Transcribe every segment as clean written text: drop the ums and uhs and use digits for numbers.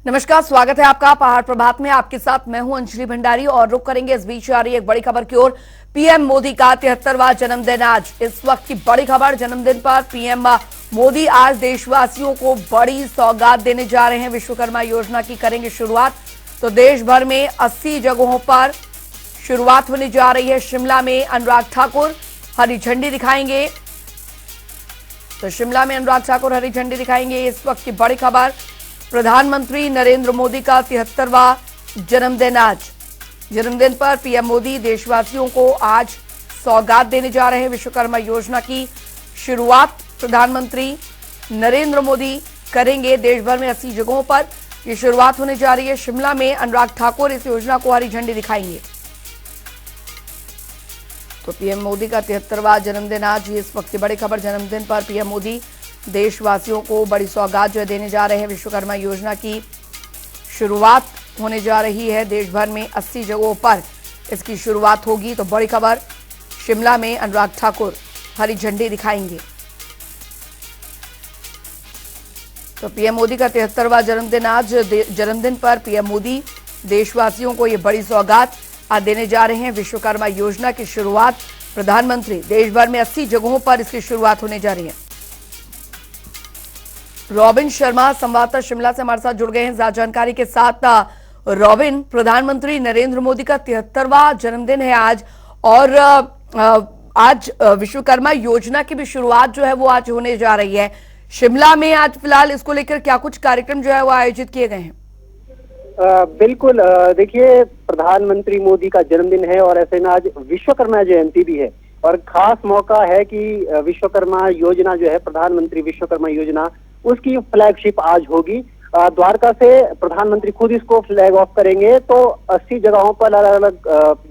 नमस्कार, स्वागत है आपका पहाड़ प्रभात में। आपके साथ मैं हूं अंजलि भंडारी और रुक करेंगे इस बीच आ रही एक बड़ी खबर की ओर। पीएम मोदी का 73वां जन्मदिन आज। इस वक्त की बड़ी खबर, जन्मदिन पर पीएम मोदी आज देशवासियों को बड़ी सौगात देने जा रहे हैं। विश्वकर्मा योजना की करेंगे शुरुआत। तो देश भर में 80 जगहों पर शुरुआत होने जा रही है। शिमला में अनुराग ठाकुर हरी झंडी दिखाएंगे। तो शिमला में अनुराग ठाकुर हरी झंडी दिखाएंगे। इस वक्त की बड़ी खबर, प्रधानमंत्री नरेंद्र मोदी का 73वां जन्मदिन आज। जन्मदिन पर पीएम मोदी देशवासियों को आज सौगात देने जा रहे हैं। विश्वकर्मा योजना की शुरुआत प्रधानमंत्री नरेंद्र मोदी करेंगे। देश भर में 80 जगहों पर यह शुरुआत होने जा रही है। शिमला में अनुराग ठाकुर इस योजना को हरी झंडी दिखाएंगे। तो पीएम मोदी का 73वां जन्मदिन आज। इस वक्त की बड़ी खबर, जन्मदिन पर पीएम मोदी देशवासियों को बड़ी सौगात जो देने जा रहे हैं। विश्वकर्मा योजना की शुरुआत होने जा रही है। देश भर में 80 जगहों पर इसकी शुरुआत होगी। तो बड़ी खबर, शिमला में अनुराग ठाकुर हरी झंडी दिखाएंगे। तो पीएम मोदी का 73वां जन्मदिन आज। जन्मदिन पर पीएम मोदी देशवासियों को ये बड़ी सौगात आज देने जा रहे हैं। विश्वकर्मा योजना की शुरुआत प्रधानमंत्री, देश भर में 80 जगहों पर इसकी शुरुआत होने जा रही है। रॉबिन शर्मा संवाददाता शिमला से हमारे साथ जुड़ गए हैं ज्यादा जानकारी के साथ। रॉबिन, प्रधानमंत्री नरेंद्र मोदी का 73वां जन्मदिन है आज और आज विश्वकर्मा योजना की भी शुरुआत जो है वो आज होने जा रही है। शिमला में आज फिलहाल इसको लेकर क्या कुछ कार्यक्रम जो है वो आयोजित किए गए हैं? बिल्कुल, देखिए, प्रधानमंत्री मोदी का जन्मदिन है और ऐसे में आज विश्वकर्मा जयंती भी है और खास मौका है कि विश्वकर्मा योजना जो है, प्रधानमंत्री विश्वकर्मा योजना, उसकी फ्लैगशिप आज होगी। द्वारका से प्रधानमंत्री खुद इसको फ्लैग ऑफ करेंगे। तो 80 जगहों पर अलग अलग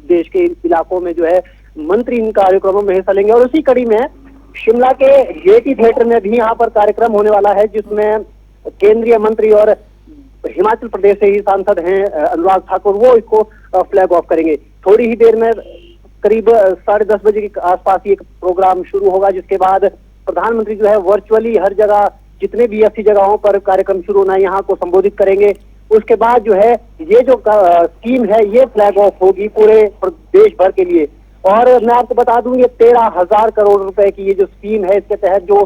देश के इलाकों में जो है मंत्री इन कार्यक्रमों में हिस्सा लेंगे और उसी कड़ी में शिमला के गेयटी थिएटर में भी यहाँ पर कार्यक्रम होने वाला है, जिसमें केंद्रीय मंत्री और हिमाचल प्रदेश से ही सांसद हैं अनुराग ठाकुर, वो इसको फ्लैग ऑफ करेंगे। थोड़ी ही देर में करीब 10:30 बजे के आसपास ये प्रोग्राम शुरू होगा, जिसके बाद प्रधानमंत्री जो है वर्चुअली हर जगह, जितने भी 80 जगहों पर कार्यक्रम शुरू होना है, यहाँ को संबोधित करेंगे। उसके बाद जो है ये जो स्कीम है ये फ्लैग ऑफ होगी पूरे देश भर के लिए। और मैं आपको बता दूं, ये 13,000 करोड़ रुपए की ये जो स्कीम है, इसके तहत जो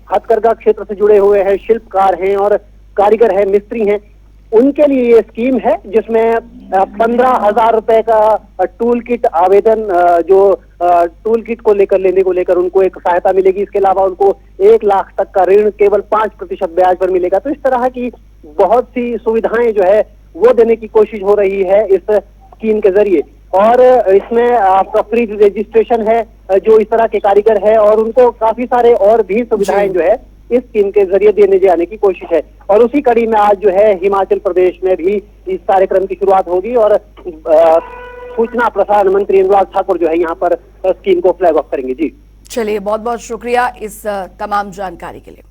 हथकरघा क्षेत्र से जुड़े हुए हैं, शिल्पकार हैं और कारीगर हैं, मिस्त्री हैं, उनके लिए ये स्कीम है, जिसमें 15,000 रुपए का टूल किट आवेदन, जो टूल किट को लेकर उनको एक सहायता मिलेगी। इसके अलावा उनको 1 लाख तक का ऋण केवल 5% ब्याज पर मिलेगा। तो इस तरह की बहुत सी सुविधाएं जो है वो देने की कोशिश हो रही है इस स्कीम के जरिए। और इसमें आपका फ्री रजिस्ट्रेशन है, जो इस तरह के कारीगर है, और उनको काफी सारे और भी सुविधाएं जो है इस स्कीम के जरिए देने जाने की कोशिश है। और उसी कड़ी में आज जो है हिमाचल प्रदेश में भी इस कार्यक्रम की शुरुआत होगी और सूचना प्रसारण मंत्री अनुराग ठाकुर जो है यहाँ पर स्कीम को फ्लैग ऑफ करेंगे। जी चलिए, बहुत बहुत शुक्रिया इस तमाम जानकारी के लिए।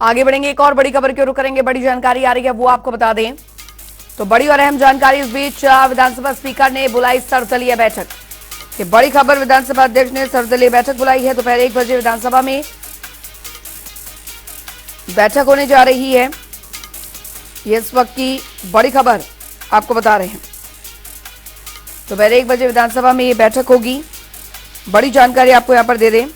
आगे बढ़ेंगे, एक और बड़ी खबर की ओर करेंगे। बड़ी जानकारी आ रही है, वो आपको बता दें। तो बड़ी और अहम जानकारी, इस बीच विधानसभा स्पीकर ने बुलाई सर्वदलीय बैठक। ये बड़ी खबर, विधानसभा अध्यक्ष ने सर्वदलीय बैठक बुलाई है। दोपहर 1 बजे विधानसभा में बैठक होने जा रही है। ये इस वक्त की बड़ी खबर आपको बता रहे हैं। दोपहर 1 बजे विधानसभा में ये बैठक होगी। बड़ी जानकारी आपको यहां पर दे दें।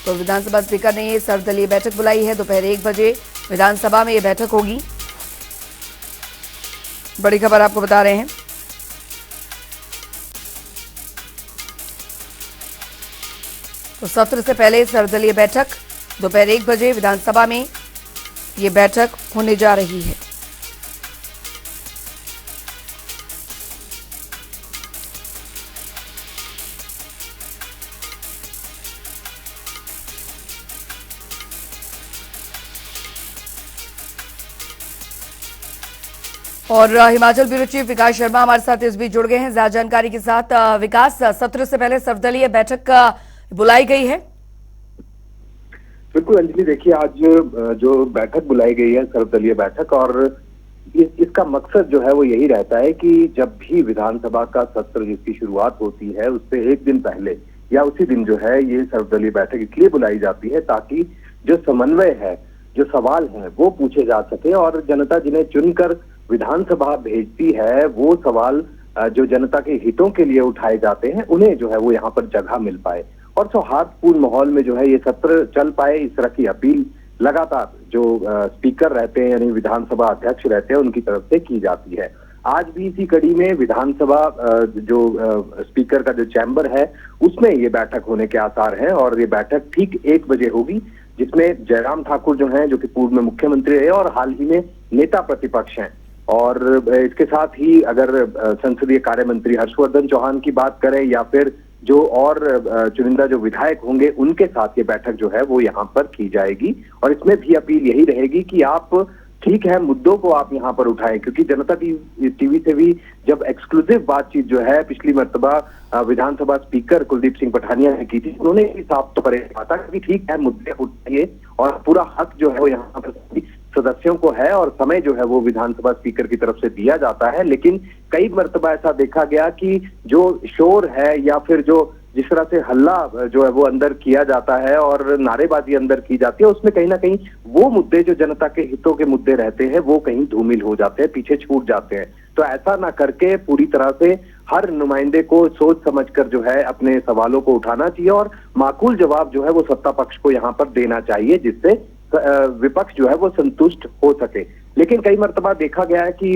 तो विधानसभा स्पीकर ने ये सर्वदलीय बैठक बुलाई है। दोपहर 1 बजे विधानसभा में ये बैठक होगी। बड़ी खबर आपको बता रहे हैं। तो सत्र से पहले सर्वदलीय बैठक दोपहर 1 बजे विधानसभा में ये बैठक होने जा रही है। और हिमाचल ब्यूरो चीफ विकास शर्मा हमारे साथ इस बीच जुड़ गए हैं ज्यादा जानकारी के साथ। विकास, सत्र से पहले सर्वदलीय बैठक बुलाई गई है। बिल्कुल अंजलि, देखिए आज जो बैठक बुलाई गई है सर्वदलीय बैठक, और इसका मकसद जो है वो यही रहता है कि जब भी विधानसभा का सत्र जिसकी शुरुआत होती है उससे एक दिन पहले या उसी दिन जो है ये सर्वदलीय बैठक इसलिए बुलाई जाती है ताकि जो समन्वय है, जो सवाल है वो पूछे जा सके और जनता जिन्हें चुनकर विधानसभा भेजती है वो सवाल जो जनता के हितों के लिए उठाए जाते हैं उन्हें जो है वो यहाँ पर जगह मिल पाए और सौहार्दपूर्ण माहौल में जो है ये सत्र चल पाए, इस तरह की अपील लगातार जो स्पीकर रहते हैं यानी विधानसभा अध्यक्ष रहते हैं उनकी तरफ से की जाती है। आज भी इसी कड़ी में विधानसभा जो स्पीकर का जो चैम्बर है उसमें ये बैठक होने के आसार हैं और ये बैठक ठीक 1 बजे होगी, जिसमें जयराम ठाकुर जो हैं जो कि पूर्व में मुख्यमंत्री रहे और हाल ही में नेता प्रतिपक्ष हैं, और इसके साथ ही अगर संसदीय कार्य मंत्री हर्षवर्धन चौहान की बात करें या फिर जो और चुनिंदा जो विधायक होंगे उनके साथ ये बैठक जो है वो यहाँ पर की जाएगी। और इसमें भी अपील यही रहेगी कि आप ठीक है मुद्दों को आप यहाँ पर उठाएं, क्योंकि जनता टीवी से भी जब एक्सक्लूसिव बातचीत जो है पिछली मर्तबा विधानसभा स्पीकर कुलदीप सिंह पठानिया ने की थी, उन्होंने भी साफ तौर पर कहा था कि ठीक है मुद्दे उठाइए और पूरा हक जो है वो यहाँ पर सदस्यों को है और समय जो है वो विधानसभा स्पीकर की तरफ से दिया जाता है। लेकिन कई मर्तबा ऐसा देखा गया कि जो शोर है या फिर जो जिस तरह से हल्ला जो है वो अंदर किया जाता है और नारेबाजी अंदर की जाती है उसमें कहीं ना कहीं वो मुद्दे जो जनता के हितों के मुद्दे रहते हैं वो कहीं धूमिल हो जाते हैं, पीछे छूट जाते हैं। तो ऐसा ना करके पूरी तरह से हर नुमाइंदे को सोच समझकर जो है अपने सवालों को उठाना चाहिए और माकूल जवाब जो है वो सत्ता पक्ष को यहाँ पर देना चाहिए, जिससे विपक्ष जो है वो संतुष्ट हो सके। लेकिन कई मर्तबा देखा गया है कि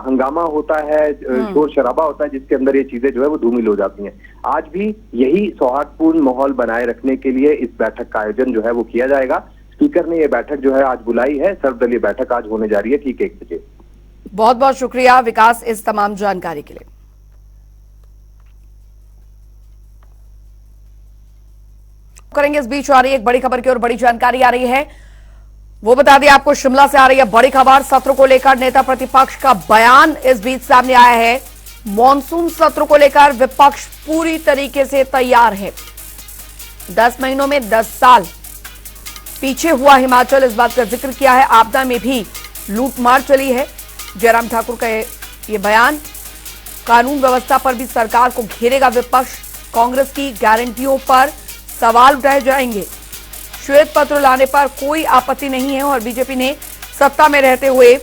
हंगामा होता है, शोर शराबा होता है जिसके अंदर ये चीजें जो है वो धूमिल हो जाती हैं। आज भी यही सौहार्दपूर्ण माहौल बनाए रखने के लिए इस बैठक का आयोजन जो है वो किया जाएगा। स्पीकर ने ये बैठक जो है आज बुलाई है, सर्वदलीय बैठक आज होने जा रही है ठीक 1 बजे। बहुत बहुत शुक्रिया विकास इस तमाम जानकारी के लिए। करेंगे इस बीच आ रही एक बड़ी खबर की और बड़ी जानकारी आ रही है, वो बता दें आपको शिमला से आ रही है बड़ी खबर। सत्र को लेकर नेता प्रतिपक्ष का बयान इस बीच सामने आया है। मॉनसून सत्र को लेकर विपक्ष पूरी तरीके से तैयार है। 10 महीनों में 10 साल पीछे हुआ हिमाचल, इस बात का जिक्र किया है। आपदा में भी लूटमार चली है। जयराम ठाकुर का ये बयान। कानून व्यवस्था पर भी सरकार को घेरेगा विपक्ष। कांग्रेस की गारंटियों पर सवाल उठाए जाएंगे। श्वेत पत्र लाने पर कोई आपत्ति नहीं है और बीजेपी ने सत्ता में रहते हुए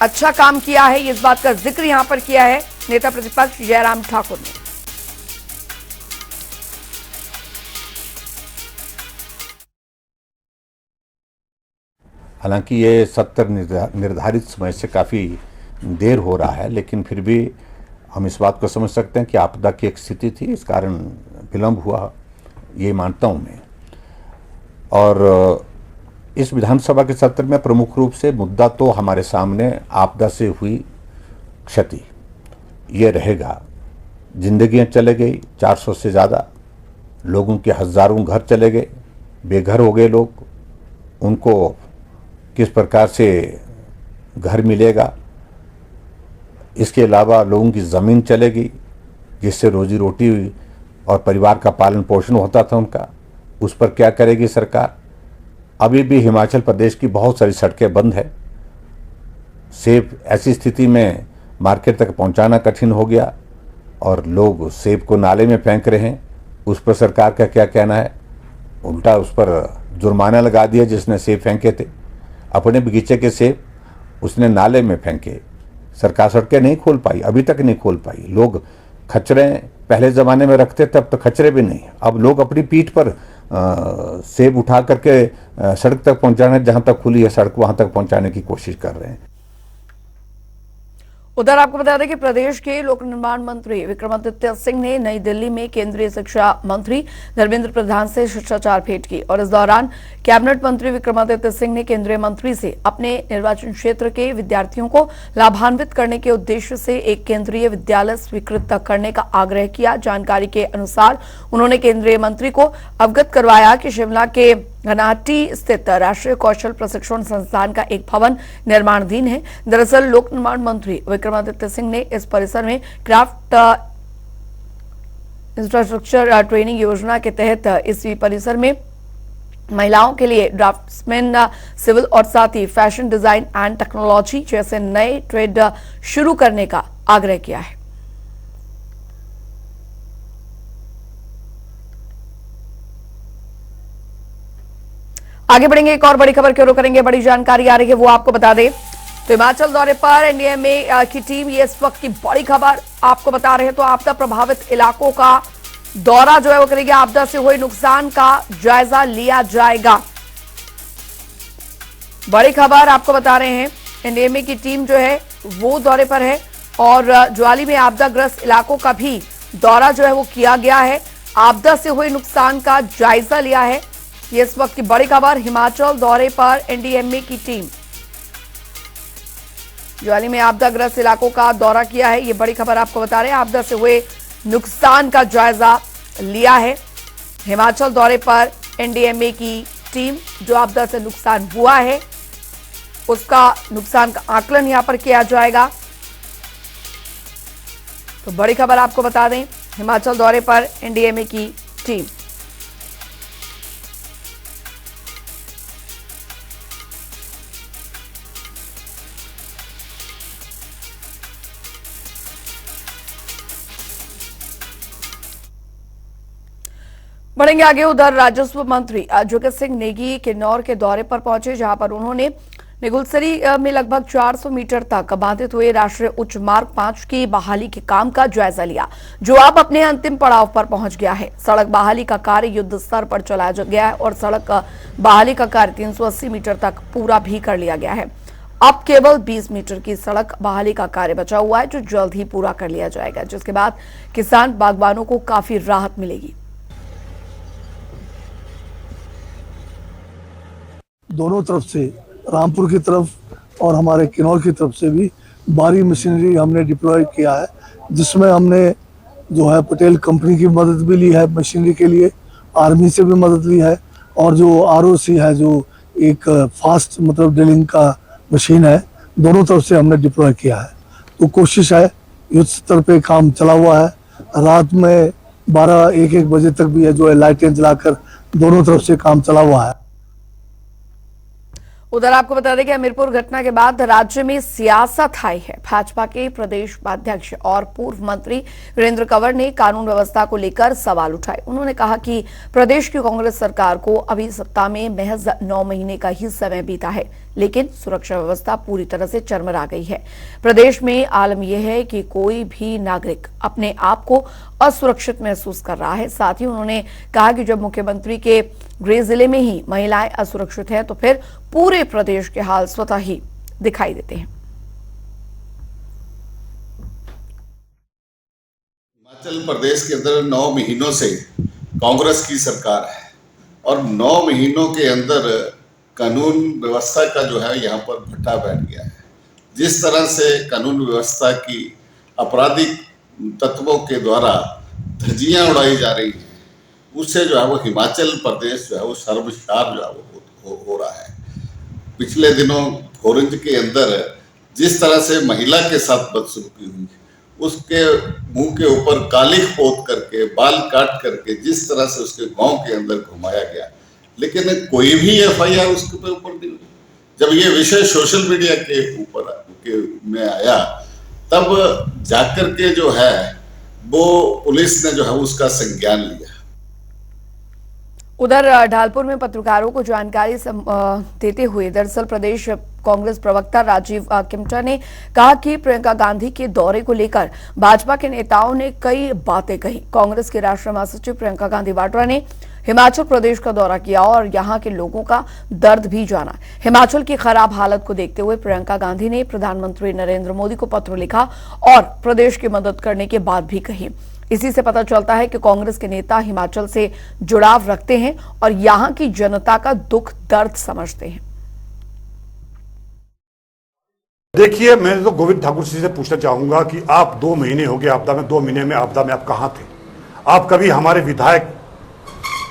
अच्छा काम किया है, इस बात का जिक्र यहां पर किया है नेता प्रतिपक्ष जयराम ठाकुर ने। हालांकि ये सत्र निर्धारित समय से काफ़ी देर हो रहा है, लेकिन फिर भी हम इस बात को समझ सकते हैं कि आपदा की एक स्थिति थी, इस कारण विलंब हुआ, ये मानता हूँ मैं। और इस विधानसभा के सत्र में प्रमुख रूप से मुद्दा तो हमारे सामने आपदा से हुई क्षति ये रहेगा। जिंदगियां चले गई, 400 से ज़्यादा लोगों के हज़ारों घर चले गए, बेघर हो गए लोग, उनको किस प्रकार से घर मिलेगा। इसके अलावा लोगों की ज़मीन चलेगी जिससे रोजी रोटी और परिवार का पालन पोषण होता था उनका, उस पर क्या करेगी सरकार। अभी भी हिमाचल प्रदेश की बहुत सारी सड़कें बंद है। सेब ऐसी स्थिति में मार्केट तक पहुंचाना कठिन हो गया और लोग सेब को नाले में फेंक रहे हैं। उस पर सरकार का क्या कहना है? उल्टा उस पर जुर्माना लगा दिया जिसने सेब फेंके थे। अपने बगीचे के सेब उसने नाले में फेंके। सरकार सड़कें नहीं खोल पाई, अभी तक नहीं खोल पाई। लोग खच्चरे पहले ज़माने में रखते थे, अब तो खच्चरे भी नहीं। अब लोग अपनी पीठ पर सेब उठा करके सड़क तक पहुंचाने, जहां तक खुली है सड़क वहां तक पहुंचाने की कोशिश कर रहे हैं। उधर आपको बता दें कि प्रदेश के लोक निर्माण मंत्री विक्रमादित्य सिंह ने नई दिल्ली में केंद्रीय शिक्षा मंत्री धर्मेंद्र प्रधान से शिष्टाचार भेंट की और इस दौरान कैबिनेट मंत्री विक्रमादित्य सिंह ने केंद्रीय मंत्री से अपने निर्वाचन क्षेत्र के विद्यार्थियों को लाभान्वित करने के उद्देश्य से एक केंद्रीय विद्यालय स्वीकृत करने का आग्रह किया। जानकारी के अनुसार उन्होंने केंद्रीय मंत्री को अवगत करवाया कि शिमला के घनाहट्टी स्थित राष्ट्रीय कौशल प्रशिक्षण संस्थान का एक भवन निर्माणाधीन है। दरअसल लोक निर्माण मंत्री विक्रमादित्य सिंह ने इस परिसर में क्राफ्ट इंफ्रास्ट्रक्चर ट्रेनिंग योजना के तहत इसी परिसर में महिलाओं के लिए ड्राफ्ट्समैन, सिविल और साथ ही फैशन डिजाइन एंड टेक्नोलॉजी जैसे नए ट्रेड शुरू करने का आग्रह किया है। आगे बढ़ेंगे, एक और बड़ी खबर की ओर करेंगे। बड़ी जानकारी आ रही है, वो आपको बता दें तो हिमाचल दौरे पर एनडीएमए की टीम, ये इस वक्त की बड़ी खबर आपको बता रहे हैं। तो आपदा प्रभावित इलाकों का दौरा जो है वो करेंगे, आपदा से हुए नुकसान का जायजा लिया जाएगा। बड़ी खबर आपको बता रहे हैं, एनडीएमए की टीम जो है वो दौरे पर है और ज्वाली में आपदाग्रस्त इलाकों का भी दौरा जो है वो किया गया है। आपदा से हुए नुकसान का जायजा लिया है, ये इस वक्त की बड़ी खबर। हिमाचल दौरे पर एनडीएमए की टीम ज्वाली में आपदाग्रस्त इलाकों का दौरा किया है, ये बड़ी खबर आपको बता रहे हैं। आपदा से हुए नुकसान का जायजा लिया है। हिमाचल दौरे पर एनडीएमए की टीम, जो आपदा से नुकसान हुआ है उसका नुकसान का आकलन यहां पर किया जाएगा। तो बड़ी खबर आपको बता दें, हिमाचल दौरे पर एनडीएमए की टीम। बढ़ेंगे आगे, उधर राजस्व मंत्री जगत सिंह नेगी किन्नौर के दौरे पर पहुंचे, जहां पर उन्होंने निगुलसरी में लगभग 400 मीटर तक बाधित हुए राष्ट्रीय उच्च मार्ग 5 की बहाली के काम का जायजा लिया, जो अब अपने अंतिम पड़ाव पर पहुंच गया है। सड़क बहाली का कार्य युद्ध स्तर पर चलाया गया है और सड़क बहाली का कार्य 380 मीटर तक पूरा भी कर लिया गया है। अब केवल 20 मीटर की सड़क बहाली का कार्य बचा हुआ है, जो जल्द ही पूरा कर लिया जाएगा, जिसके बाद किसान बागबानों को काफी राहत मिलेगी। दोनों तरफ से, रामपुर की तरफ और हमारे किन्नौर की तरफ से भी भारी मशीनरी हमने डिप्लॉय किया है, जिसमें हमने जो है पटेल कंपनी की मदद भी ली है मशीनरी के लिए, आर्मी से भी मदद ली है, और जो आरओसी है जो एक फास्ट मतलब ड्रिलिंग का मशीन है, दोनों तरफ से हमने डिप्लॉय किया है। तो कोशिश है, युद्ध स्तर पे काम चला हुआ है। रात में 12-1 बजे तक भी है जो है लाइटें जलाकर दोनों तरफ से काम चला हुआ है। उधर आपको बता दें कि हमीरपुर घटना के बाद राज्य में सियासत आई है। भाजपा के प्रदेश उपाध्यक्ष और पूर्व मंत्री वीरेंद्र कंवर ने कानून व्यवस्था को लेकर सवाल उठाए। उन्होंने कहा कि प्रदेश की कांग्रेस सरकार को अभी सत्ता में महज 9 महीने का ही समय बीता है, लेकिन सुरक्षा व्यवस्था पूरी तरह से चरमरा गई है। प्रदेश में आलम यह है कि कोई भी नागरिक अपने आप को असुरक्षित महसूस कर रहा है। साथ ही उन्होंने कहा कि जब मुख्यमंत्री के गृह जिले में ही महिलाएं असुरक्षित हैं, तो फिर पूरे प्रदेश के हाल स्वतः ही दिखाई देते हैं। हिमाचल प्रदेश के अंदर 9 महीनों से कांग्रेस की सरकार है और 9 महीनों के अंदर कानून व्यवस्था का जो है यहाँ पर भट्टा बैठ गया है। जिस तरह से कानून व्यवस्था की आपराधिक तत्वों के द्वारा धज्जियां उड़ाई जा रही हैं, उससे जो है वो हिमाचल प्रदेश जो है वो सर्वशार जो है वो हो रहा है। पिछले दिनों ऑरेंज के अंदर जिस तरह से महिला के साथ बदसलूकी हुई, उसके मुंह के ऊपर कालिख पोत करके, बाल काट करके जिस तरह से उसके गांव के अंदर घुमाया गया, लेकिन कोई भी एफआईआर उसके ऊपर नहीं हुई। जब ये विषय सोशल मीडिया के ऊपर में आया, तब जाकर के जो है वो पुलिस ने जो है उसका संज्ञान लिया। उधर ढालपुर में पत्रकारों को जानकारी देते हुए दरअसल प्रदेश कांग्रेस प्रवक्ता राजीव किमटा ने कहा कि प्रियंका गांधी के दौरे को लेकर भाजपा के नेताओं ने कई बातें कही। कांग्रेस के राष्ट्रीय महासचिव प्रियंका गांधी वाड्रा ने हिमाचल प्रदेश का दौरा किया और यहां के लोगों का दर्द भी जाना। हिमाचल की खराब हालत को देखते हुए प्रियंका गांधी ने प्रधानमंत्री नरेंद्र मोदी को पत्र लिखा और प्रदेश की मदद करने की बात भी कही। इसी से पता चलता है कि कांग्रेस के नेता हिमाचल से जुड़ाव रखते हैं और यहां की जनता का दुख दर्द समझते हैं। देखिए, मैं तो गोविंद ठाकुर जी से पूछना चाहूंगा कि आप 2 महीने हो गए आपदा में, 2 महीने में आपदा में आप कहां थे? आप कभी हमारे विधायक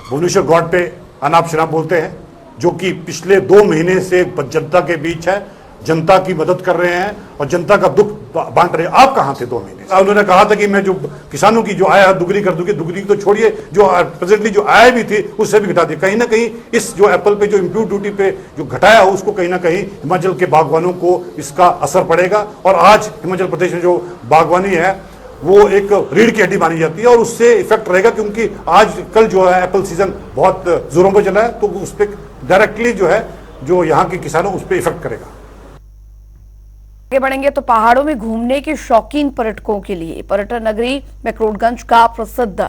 भुवनेश्वर गौड़ पे अनाप शनाप बोलते हैं, जो कि पिछले 2 महीने से जनता के बीच है, जनता की मदद कर रहे हैं और जनता का दुख तो बांट रहे, आप कहां थे 2 महीने? उन्होंने कहा था कि मैं जो किसानों की जो आय दुगनी कर दूंगी, दुगनी तो छोड़िए, जो प्रेजेंटली जो आय भी थी उससे भी घटा दी। कहीं ना कहीं इस जो एप्पल पे जो इम्प्यूट ड्यूटी पे जो घटाया हो, उसको कहीं ना कहीं हिमाचल के बागवानों को इसका असर पड़ेगा। और आज हिमाचल प्रदेश में जो बागवानी है वो एक रीढ़ की हड्डी मानी जाती है और उससे इफेक्ट रहेगा, क्योंकि आज कल जो है एप्पल सीजन बहुत जोरों पर चला है, तो उस पर डायरेक्टली जो है जो यहाँ के किसानों उस पर इफेक्ट करेगा। आगे बढ़ेंगे तो पहाड़ों में घूमने के शौकीन पर्यटकों के लिए पर्यटन नगरी मैक्लोडगंज का प्रसिद्ध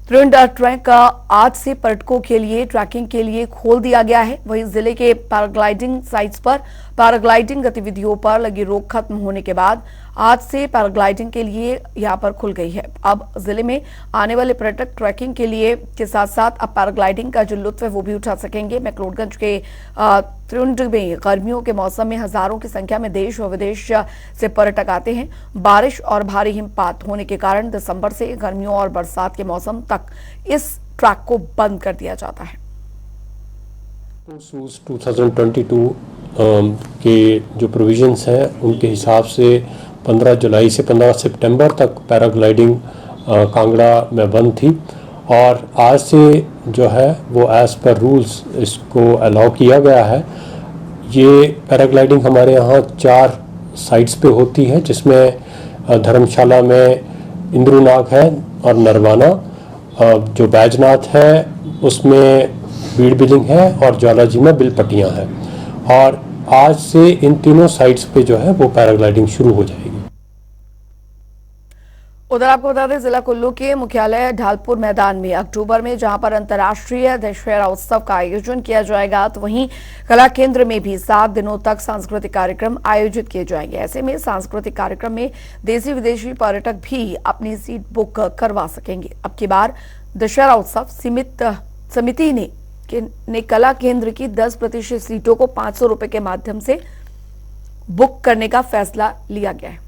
त्रिउंड ट्रैक आज से पर्यटकों के लिए ट्रैकिंग के लिए खोल दिया गया है। वहीं जिले के पैराग्लाइडिंग साइट्स पर पैराग्लाइडिंग गतिविधियों पर लगी रोक खत्म होने के बाद आज से पैराग्लाइडिंग के लिए यहां पर खुल गई है। अब जिले में आने वाले पर्यटक ट्रैकिंग के लिए के साथ साथ अब पैराग्लाइडिंग का जो लुत्फ है वो भी उठा सकेंगे। मैक्लोडगंज के त्रिउंड में गर्मियों के मौसम में हजारों की संख्या में देश और विदेश से पर्यटक आते हैं। बारिश और भारी हिमपात होने के कारण दिसंबर से गर्मियों और बरसात के मौसम तक इस ट्रैक को बंद कर दिया जाता है। 2022 के जो प्रोविजंस हैं उनके हिसाब से 15 जुलाई से 15 सितंबर तक पैराग्लाइडिंग कांगड़ा में बंद थी और आज से जो है वो एज़ पर रूल्स इसको अलाउ किया गया है। ये पैराग्लाइडिंग हमारे यहाँ 4 साइट्स पे होती है, जिसमें धर्मशाला में इंद्रुनाग है और नरवाना, जो बैजनाथ है उसमें बीड़ बिलिंग है और ज्वालाजी में बिलपट्टियाँ हैं। और आज से इन तीनों साइट्स पे जो है वो पैराग्लाइडिंग शुरू हो जाएगी। उधर आपको बता दें जिला कुल्लू के मुख्यालय ढालपुर मैदान में अक्टूबर में जहां पर अंतर्राष्ट्रीय दशहरा उत्सव का आयोजन किया जाएगा, तो वहीं कला केंद्र में भी 7 दिनों तक सांस्कृतिक कार्यक्रम आयोजित किए जाएंगे। ऐसे में सांस्कृतिक कार्यक्रम में देशी विदेशी पर्यटक भी अपनी सीट बुक करवा सकेंगे। अब की बार दशहरा उत्सव समिति ने कला केंद्र की 10% सीटों को 500 रुपए के माध्यम से बुक करने का फैसला लिया गया है।